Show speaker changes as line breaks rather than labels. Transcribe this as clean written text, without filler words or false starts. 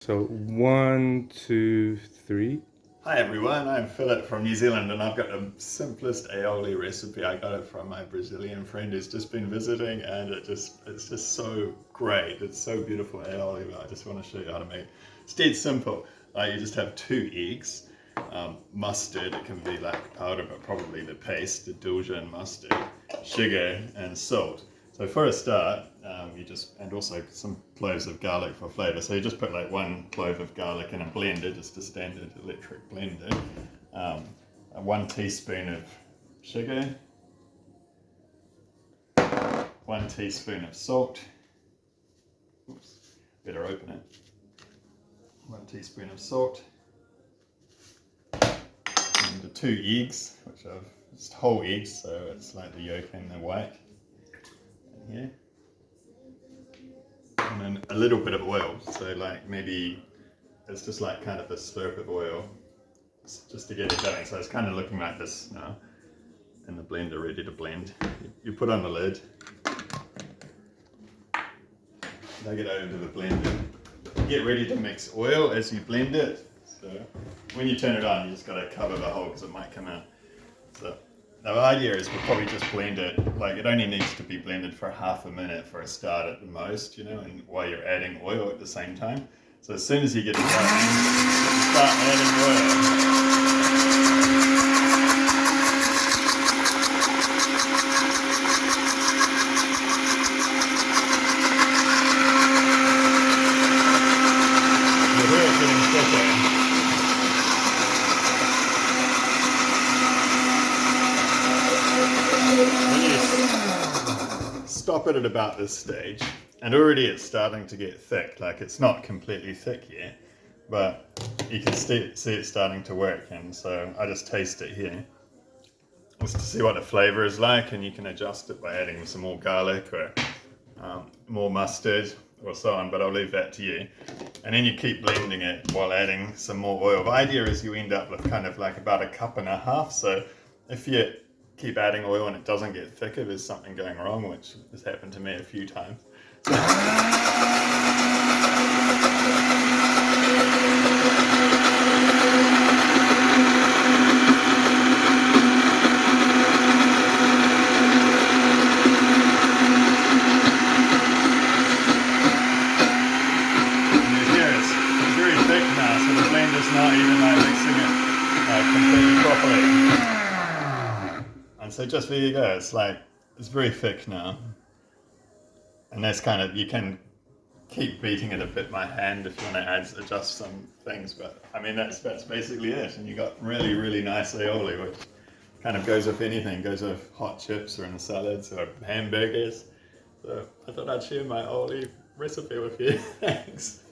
So 1, 2, 3.
Hi everyone, I'm Phillip from New Zealand and I've got the simplest aioli recipe. I got it from my Brazilian friend who's just been visiting and it's just so great. It's so beautiful aioli, but I just want to show you how to make it. It's dead simple. You just have 2 eggs, mustard, it can be like powder but probably the paste, the Dijon mustard, sugar and salt. So for a start, and also some cloves of garlic for flavour. So you just put like 1 clove of garlic in a blender, just a standard electric blender. 1 teaspoon of sugar, 1 teaspoon of salt. Oops, better open it. 1 teaspoon of salt, and the 2 eggs, which are just whole eggs, so it's like the yolk and the white. Here. And then a little bit of oil, so like maybe it's just like kind of a slurp of oil just to get it going. So it's kind of looking like this now in the blender, ready to blend. You put on the lid, take it over to the blender. Get ready to mix oil as you blend it. So when you turn it on, you just got to cover the hole because it might come out. So the idea is we'll probably just blend it, like it only needs to be blended for half a minute for a start at the most, and while you're adding oil at the same time. So as soon as you get it going, start adding oil. You'll hear it getting thicker. Stop it at about this stage, and already it's starting to get thick. Like it's not completely thick yet, but you can see it starting to work. And so I just taste it here just to see what the flavor is like, and you can adjust it by adding some more garlic or more mustard or so on, but I'll leave that to you. And then you keep blending it while adding some more oil. The idea is you end up with kind of like about 1.5 cups. So if you keep adding oil and it doesn't get thicker, there's something going wrong, which has happened to me a few times. It's not even like mixing it completely properly. And so just there you go, it's very thick now. And that's kind of, you can keep beating it a bit by hand if you want to adjust some things, but I mean that's basically it. And you got really, really nice aioli, which kind of goes with anything, goes with hot chips or in salads or hamburgers. So I thought I'd share my aioli recipe with you. Thanks.